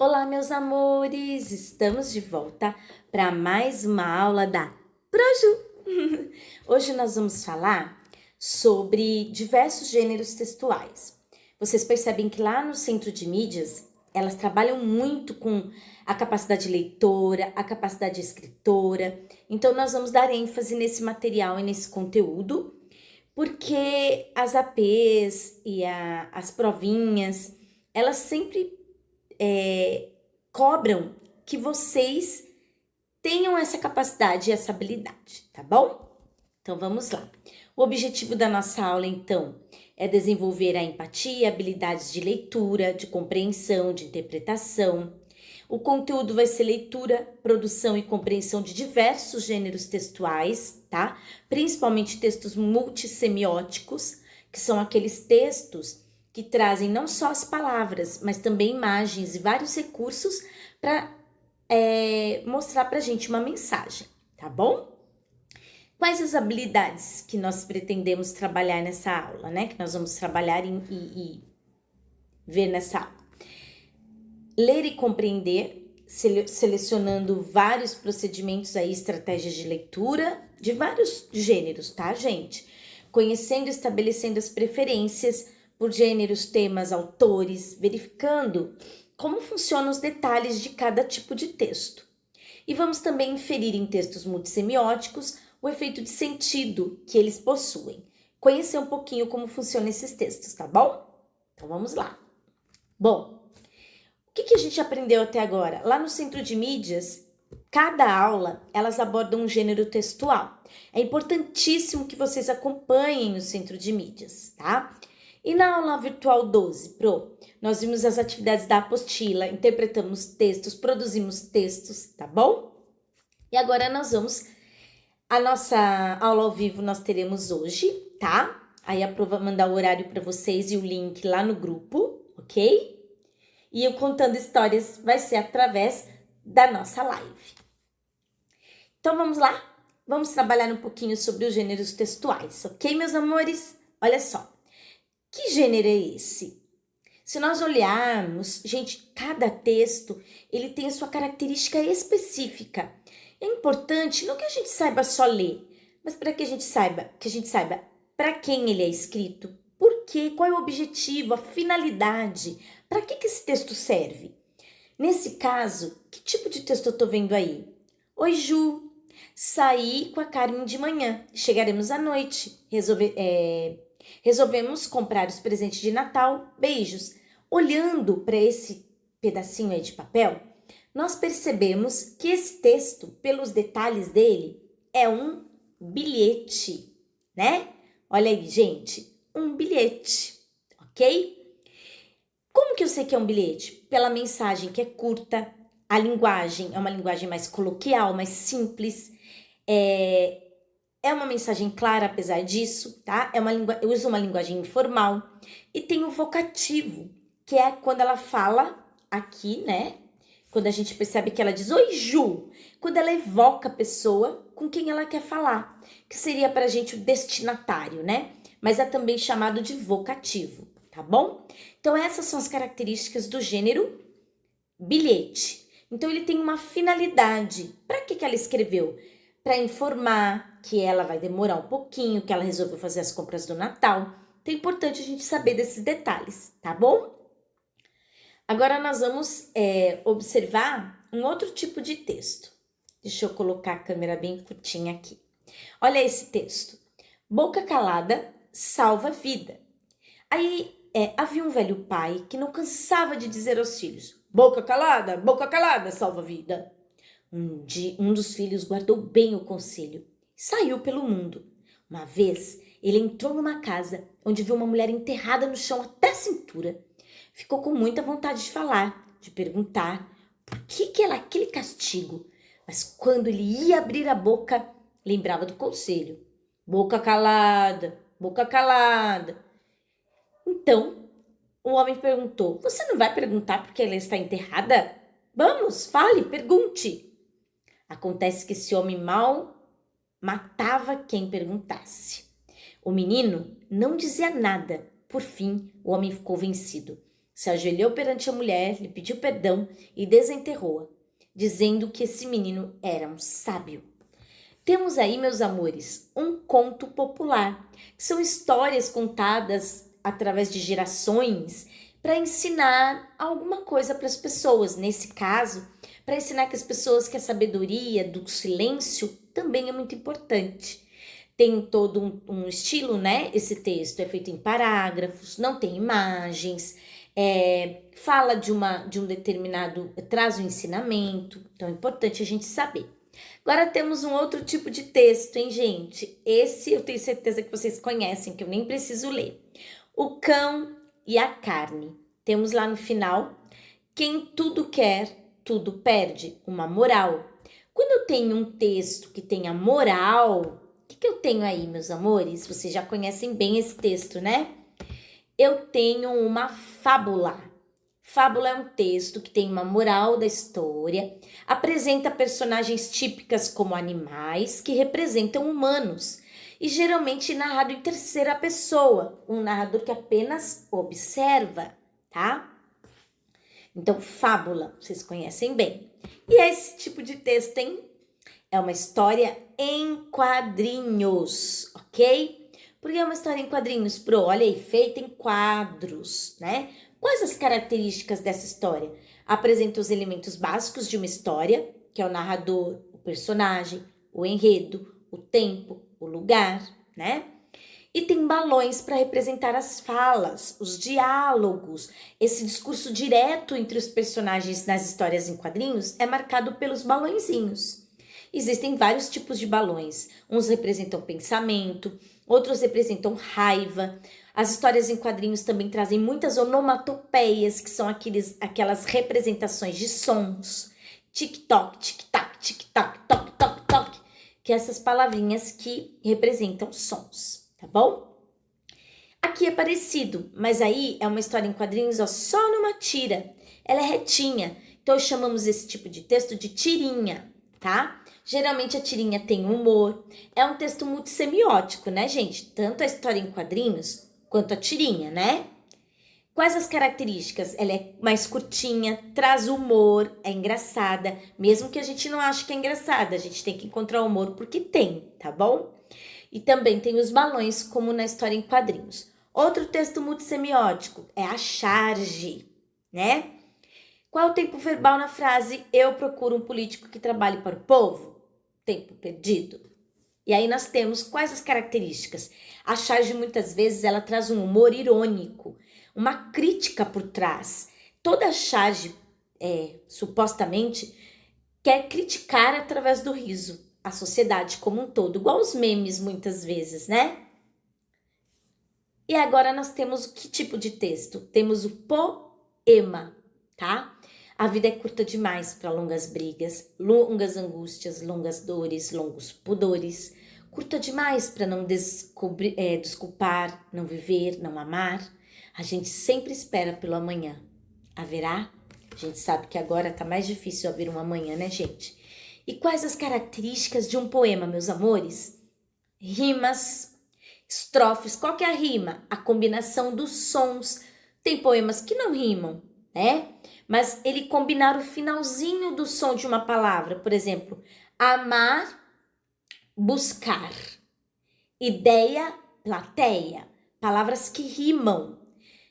Olá, meus amores! Estamos de volta para mais uma aula da Proju. Hoje nós vamos falar sobre diversos gêneros textuais. Vocês percebem que lá no Centro de Mídias, elas trabalham muito com a capacidade leitora, a capacidade escritora. Então, nós vamos dar ênfase nesse material e nesse conteúdo, porque as APs e as provinhas, elas sempre cobram que vocês tenham essa capacidade e essa habilidade, tá bom? Então vamos lá. O objetivo da nossa aula, então, é desenvolver a empatia, habilidades de leitura, de compreensão, de interpretação. O conteúdo vai ser leitura, produção e compreensão de diversos gêneros textuais, tá? Principalmente textos multissemióticos, que são aqueles textos que trazem não só as palavras, mas também imagens e vários recursos para mostrar para a gente uma mensagem, tá bom? Quais as habilidades que nós pretendemos trabalhar nessa aula, né? Que nós vamos trabalhar e ver nessa aula. Ler e compreender, selecionando vários procedimentos aí, estratégias de leitura de vários gêneros, tá, gente? Conhecendo e estabelecendo as preferências por gêneros, temas, autores, verificando como funcionam os detalhes de cada tipo de texto. E vamos também inferir em textos multissemióticos o efeito de sentido que eles possuem. Conhecer um pouquinho como funcionam esses textos, tá bom? Então vamos lá. Bom, o que a gente aprendeu até agora? Lá no Centro de Mídias, cada aula, elas abordam um gênero textual. É importantíssimo que vocês acompanhem o Centro de Mídias, tá? E na aula virtual 12 Pro, nós vimos as atividades da apostila, interpretamos textos, produzimos textos, tá bom? E agora nós vamos, a nossa aula ao vivo nós teremos hoje, tá? Aí a Pro vai mandar o horário para vocês e o link lá no grupo, ok? E eu contando histórias vai ser através da nossa live. Então vamos lá? Vamos trabalhar um pouquinho sobre os gêneros textuais, ok, meus amores? Olha só. Que gênero é esse? Se nós olharmos, gente, cada texto, ele tem a sua característica específica. É importante não que a gente saiba só ler, mas para que a gente saiba para quem ele é escrito, por quê, qual é o objetivo, a finalidade, para que esse texto serve. Nesse caso, que tipo de texto eu estou vendo aí? Oi, Ju, saí com a Carmen de manhã, chegaremos à noite, resolvemos comprar os presentes de Natal, beijos. Olhando para esse pedacinho aí de papel, nós percebemos que esse texto, pelos detalhes dele, é um bilhete, né? Olha aí, gente, um bilhete, ok? Como que eu sei que é um bilhete? Pela mensagem que é curta, a linguagem é uma linguagem mais coloquial, mais simples, é uma mensagem clara, apesar disso, tá? Eu uso uma linguagem informal. E tem o vocativo, que é quando ela fala aqui, né? Quando a gente percebe que ela diz, oi, Ju. Quando ela evoca a pessoa com quem ela quer falar, que seria pra gente o destinatário, né? Mas é também chamado de vocativo, tá bom? Então, essas são as características do gênero bilhete. Então, ele tem uma finalidade. Para que ela escreveu? Para informar que ela vai demorar um pouquinho, que ela resolveu fazer as compras do Natal. Então é importante a gente saber desses detalhes, tá bom? Agora nós vamos observar um outro tipo de texto. Deixa eu colocar a câmera bem curtinha aqui. Olha esse texto. Boca calada salva vida. Aí havia um velho pai que não cansava de dizer aos filhos, boca calada salva vida. Um dos filhos guardou bem o conselho e saiu pelo mundo. Uma vez, ele entrou numa casa onde viu uma mulher enterrada no chão até a cintura. Ficou com muita vontade de falar, de perguntar por que era aquele castigo. Mas quando ele ia abrir a boca, lembrava do conselho. Boca calada, boca calada. Então, o homem perguntou, você não vai perguntar por que ela está enterrada? Vamos, fale, pergunte. Acontece que esse homem mal matava quem perguntasse. O menino não dizia nada. Por fim, o homem ficou vencido. se ajoelhou perante a mulher, lhe pediu perdão e desenterrou-a, dizendo que esse menino era um sábio. Temos aí, meus amores, um conto popular, que são histórias contadas através de gerações para ensinar alguma coisa para as pessoas. Nesse caso, para ensinar que as pessoas que a sabedoria do silêncio também é muito importante. Tem todo um estilo, né? Esse texto é feito em parágrafos, não tem imagens, fala de um determinado, traz um ensinamento, então é importante a gente saber. Agora temos um outro tipo de texto, hein, gente? Esse eu tenho certeza que vocês conhecem, que eu nem preciso ler. O cão e a carne. Temos lá no final, quem tudo quer, tudo perde, uma moral. Quando eu tenho um texto que tenha moral, o que eu tenho aí, meus amores? Vocês já conhecem bem esse texto, né? Eu tenho uma fábula. Fábula é um texto que tem uma moral da história, apresenta personagens típicas como animais que representam humanos e geralmente narrado em terceira pessoa, um narrador que apenas observa, tá? Então, fábula, vocês conhecem bem. E esse tipo de texto, hein? É uma história em quadrinhos, ok? Porque é uma história em quadrinhos, olha aí, feita em quadros, né? Quais as características dessa história? Apresenta os elementos básicos de uma história, que é o narrador, o personagem, o enredo, o tempo, o lugar, né? E tem balões para representar as falas, os diálogos. Esse discurso direto entre os personagens nas histórias em quadrinhos é marcado pelos balõezinhos. Existem vários tipos de balões. Uns representam pensamento, outros representam raiva. As histórias em quadrinhos também trazem muitas onomatopeias, que são aquelas representações de sons. Tic-toc, tic-tac, tic-tac, toc, toc, toc. Que é essas palavrinhas que representam sons, tá bom? Aqui é parecido, mas aí é uma história em quadrinhos só numa tira. Ela é retinha, então chamamos esse tipo de texto de tirinha, tá? Geralmente a tirinha tem humor. É um texto multissemiótico, né, gente? Tanto a história em quadrinhos quanto a tirinha, né? Quais as características? Ela é mais curtinha, traz humor, é engraçada. Mesmo que a gente não ache que é engraçada, a gente tem que encontrar humor porque tem, tá bom? E também tem os balões, como na história em quadrinhos. Outro texto multissemiótico é a charge, né? Qual é o tempo verbal na frase eu procuro um político que trabalhe para o povo? Tempo perdido. E aí nós temos quais as características? A charge muitas vezes ela traz um humor irônico, uma crítica por trás. Toda charge, supostamente, quer criticar através do riso a sociedade como um todo, igual os memes muitas vezes, né? E agora nós temos que tipo de texto? Temos o poema, tá? A vida é curta demais para longas brigas, longas angústias, longas dores, longos pudores. Curta demais para não desculpar, não viver, não amar. A gente sempre espera pelo amanhã. Haverá? A gente sabe que agora tá mais difícil haver um amanhã, né, gente? E quais as características de um poema, meus amores? Rimas, estrofes. Qual que é a rima? A combinação dos sons. Tem poemas que não rimam, né? Mas ele combinar o finalzinho do som de uma palavra. Por exemplo, amar, buscar. Ideia, plateia. Palavras que rimam.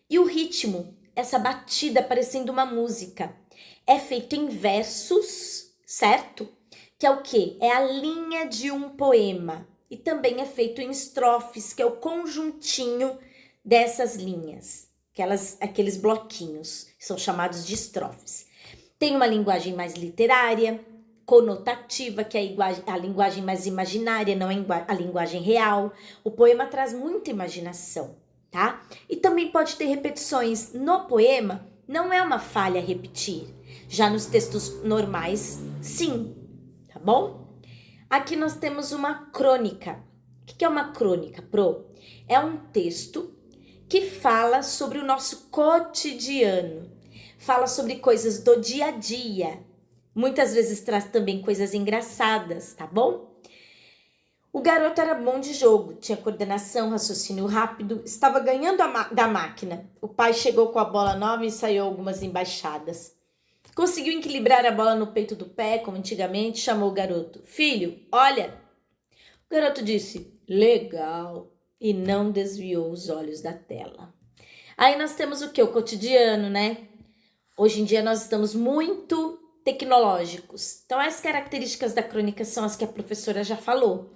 E o ritmo, essa batida parecendo uma música. É feito em versos, certo? Que é o quê? É a linha de um poema. E também é feito em estrofes, que é o conjuntinho dessas linhas. Aqueles bloquinhos, são chamados de estrofes. Tem uma linguagem mais literária, conotativa, que é a linguagem mais imaginária, não é a linguagem real. O poema traz muita imaginação, tá? E também pode ter repetições. No poema, não é uma falha repetir. Já nos textos normais, sim, tá bom? Aqui nós temos uma crônica. O que é uma crônica, Pro? É um texto que fala sobre o nosso cotidiano, fala sobre coisas do dia a dia, muitas vezes traz também coisas engraçadas, tá bom? O garoto era bom de jogo, tinha coordenação, raciocínio rápido, estava ganhando da máquina. O pai chegou com a bola nova e ensaiou algumas embaixadas. Conseguiu equilibrar a bola no peito do pé, como antigamente, chamou o garoto. Filho, olha! O garoto disse, legal, e não desviou os olhos da tela. Aí nós temos o quê? O cotidiano, né? Hoje em dia nós estamos muito tecnológicos. Então as características da crônica são as que a professora já falou.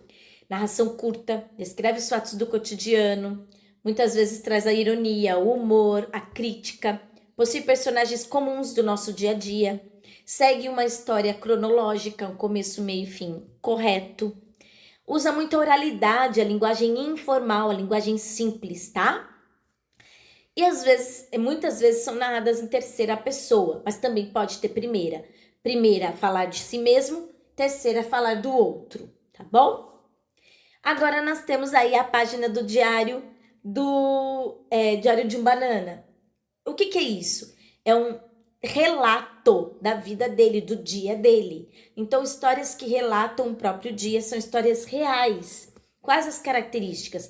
Narração curta, descreve os fatos do cotidiano, muitas vezes traz a ironia, o humor, a crítica, possui personagens comuns do nosso dia a dia, segue uma história cronológica, um começo, meio e fim correto, usa muita oralidade, a linguagem informal, a linguagem simples, tá? E às vezes, muitas vezes são narradas em terceira pessoa, mas também pode ter primeira. Primeira, falar de si mesmo, terceira, falar do outro, tá bom? Agora nós temos aí a página do Diário Diário de um Banana. O que é isso? É um relato da vida dele, do dia dele. Então, histórias que relatam o próprio dia são histórias reais. Quais as características?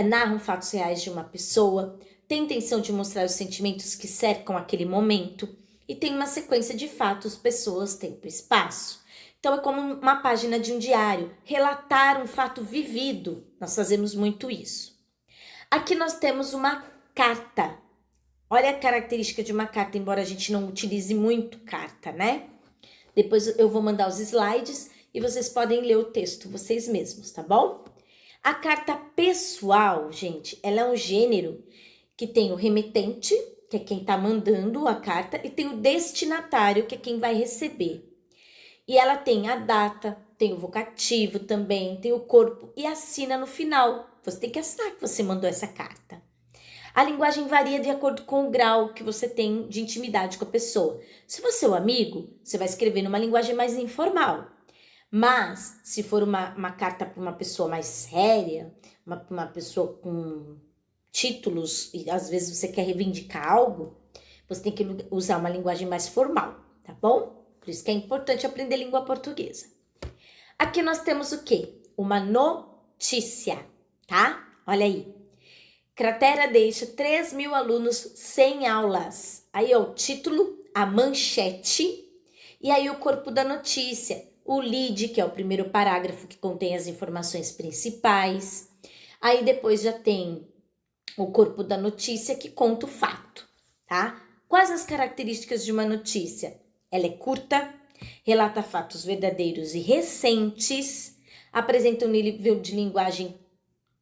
Narram fatos reais de uma pessoa, tem intenção de mostrar os sentimentos que cercam aquele momento e tem uma sequência de fatos, pessoas, tempo e espaço. Então, é como uma página de um diário, relatar um fato vivido. Nós fazemos muito isso. Aqui nós temos uma carta. Olha a característica de uma carta, embora a gente não utilize muito carta, né? Depois eu vou mandar os slides e vocês podem ler o texto vocês mesmos, tá bom? A carta pessoal, gente, ela é um gênero que tem o remetente, que é quem está mandando a carta, e tem o destinatário, que é quem vai receber. E ela tem a data, tem o vocativo também, tem o corpo e assina no final. Você tem que assinar que você mandou essa carta. A linguagem varia de acordo com o grau que você tem de intimidade com a pessoa. Se você é um amigo, você vai escrever numa linguagem mais informal. Mas, se for uma carta para uma pessoa mais séria, uma pessoa com títulos, e às vezes você quer reivindicar algo, você tem que usar uma linguagem mais formal, tá bom? Por isso que é importante aprender língua portuguesa. Aqui nós temos o quê? Uma notícia, tá? Olha aí. Cratera deixa 3.000 alunos sem aulas. Aí, ó, o título, a manchete, e aí o corpo da notícia. O lead, que é o primeiro parágrafo que contém as informações principais. Aí depois já tem o corpo da notícia que conta o fato, tá? Quais as características de uma notícia? Ela é curta, relata fatos verdadeiros e recentes, apresenta um nível de linguagem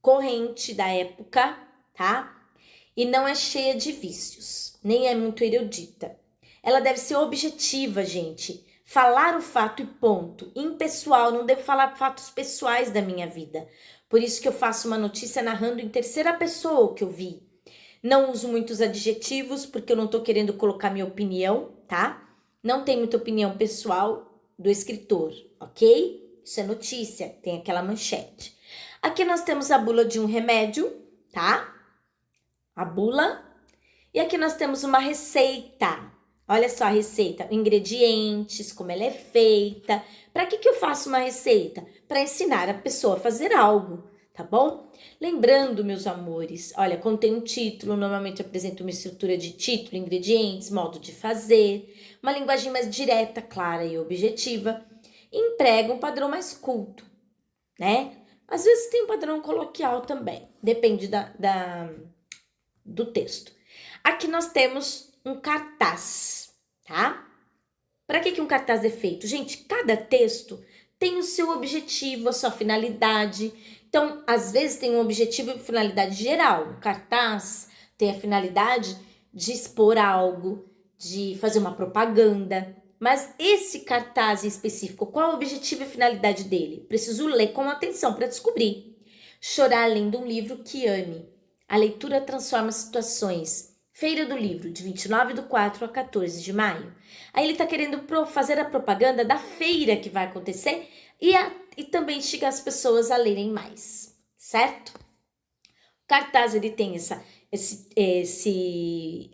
corrente da época, tá? E não é cheia de vícios, nem é muito erudita. Ela deve ser objetiva, gente. Falar o fato e ponto. Impessoal, não devo falar fatos pessoais da minha vida. Por isso que eu faço uma notícia narrando em terceira pessoa o que eu vi. Não uso muitos adjetivos, porque eu não tô querendo colocar minha opinião, tá? Não tem muita opinião pessoal do escritor, ok? Isso é notícia, tem aquela manchete. Aqui nós temos a bula de um remédio, tá? A bula. E aqui nós temos uma receita. Olha só a receita, ingredientes, como ela é feita. Para que eu faço uma receita? Para ensinar a pessoa a fazer algo, tá bom? Lembrando, meus amores, olha, contém um título, normalmente apresenta uma estrutura de título, ingredientes, modo de fazer, uma linguagem mais direta, clara e objetiva, e emprega um padrão mais culto, né? Às vezes tem um padrão coloquial também, depende do texto. Aqui nós temos um cartaz, tá? Para que um cartaz é feito? Gente, cada texto tem o seu objetivo, a sua finalidade. Então, às vezes tem um objetivo e finalidade geral. O cartaz tem a finalidade de expor algo, de fazer uma propaganda. Mas esse cartaz em específico, qual é o objetivo e finalidade dele? Preciso ler com atenção para descobrir. Chorar lendo um livro que ame. A leitura transforma situações. Feira do Livro, de 29/4 a 14 de maio. Aí ele está querendo fazer a propaganda da feira que vai acontecer e também instigar as pessoas a lerem mais, certo? O cartaz ele tem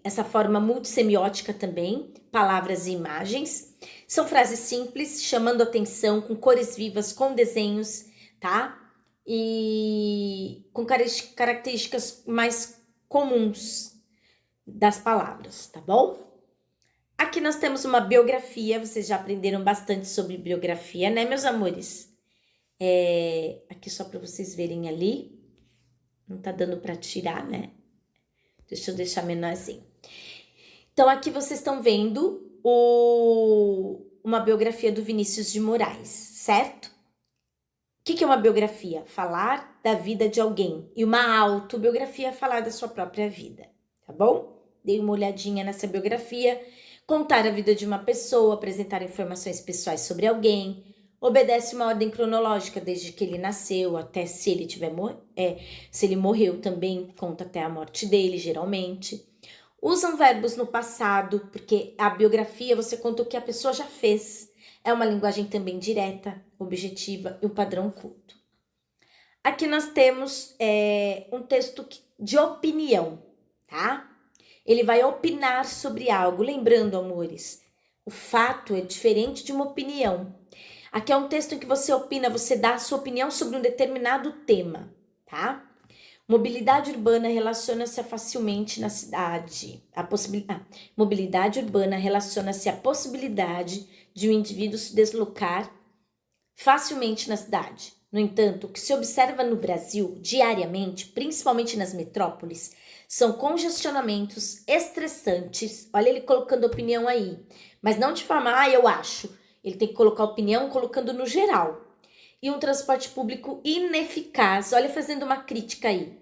essa forma multissemiótica também, palavras e imagens. São frases simples, chamando atenção, com cores vivas, com desenhos, tá? e com características mais comuns das palavras, tá bom? Aqui nós temos uma biografia, vocês já aprenderam bastante sobre biografia, né, meus amores? Aqui só para vocês verem ali, não tá dando para tirar, né? Deixa eu deixar menorzinho. Então, aqui vocês estão vendo uma biografia do Vinícius de Moraes, certo? O que é uma biografia? Falar da vida de alguém. E uma autobiografia, falar da sua própria vida, tá bom? Dei uma olhadinha nessa biografia. Contar a vida de uma pessoa, apresentar informações pessoais sobre alguém. Obedece uma ordem cronológica desde que ele nasceu até se ele se ele morreu também, conta até a morte dele, geralmente. Usam verbos no passado, porque a biografia você conta o que a pessoa já fez. É uma linguagem também direta, objetiva e um padrão culto. Aqui nós temos um texto de opinião, tá? Ele vai opinar sobre algo. Lembrando, amores, o fato é diferente de uma opinião. Aqui é um texto em que você opina, você dá a sua opinião sobre um determinado tema, tá? Mobilidade urbana relaciona-se facilmente na cidade. Mobilidade urbana relaciona-se à possibilidade de um indivíduo se deslocar facilmente na cidade. No entanto, o que se observa no Brasil diariamente, principalmente nas metrópoles, são congestionamentos estressantes. Olha ele colocando opinião aí, mas não de forma, eu acho. Ele tem que colocar opinião colocando no geral. E um transporte público ineficaz. Olha, fazendo uma crítica aí.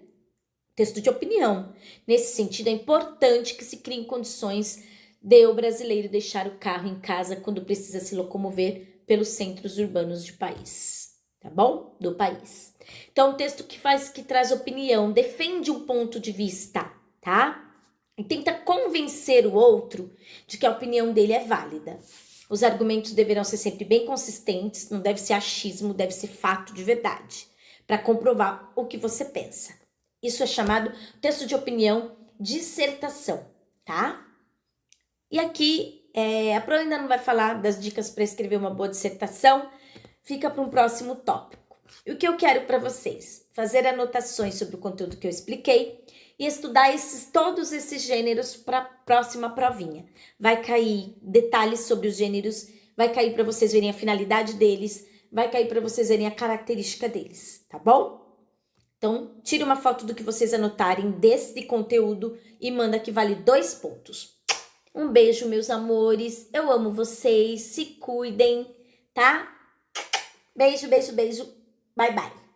Texto de opinião. Nesse sentido, é importante que se criem condições de o brasileiro deixar o carro em casa quando precisa se locomover pelos centros urbanos do país. Tá bom? Do país. Então, um texto que traz opinião, defende um ponto de vista, tá? E tenta convencer o outro de que a opinião dele é válida. Os argumentos deverão ser sempre bem consistentes, não deve ser achismo, deve ser fato de verdade, para comprovar o que você pensa. Isso é chamado texto de opinião, dissertação, tá? E aqui, a Pro ainda não vai falar das dicas para escrever uma boa dissertação, fica para um próximo tópico. E o que eu quero para vocês? Fazer anotações sobre o conteúdo que eu expliquei e estudar todos esses gêneros para a próxima provinha. Vai cair detalhes sobre os gêneros, vai cair para vocês verem a finalidade deles, vai cair para vocês verem a característica deles, tá bom? Então, tire uma foto do que vocês anotarem desse conteúdo e manda que vale 2 pontos. Um beijo, meus amores. Eu amo vocês. Se cuidem, tá? Beijo, beijo, beijo. Bye, bye.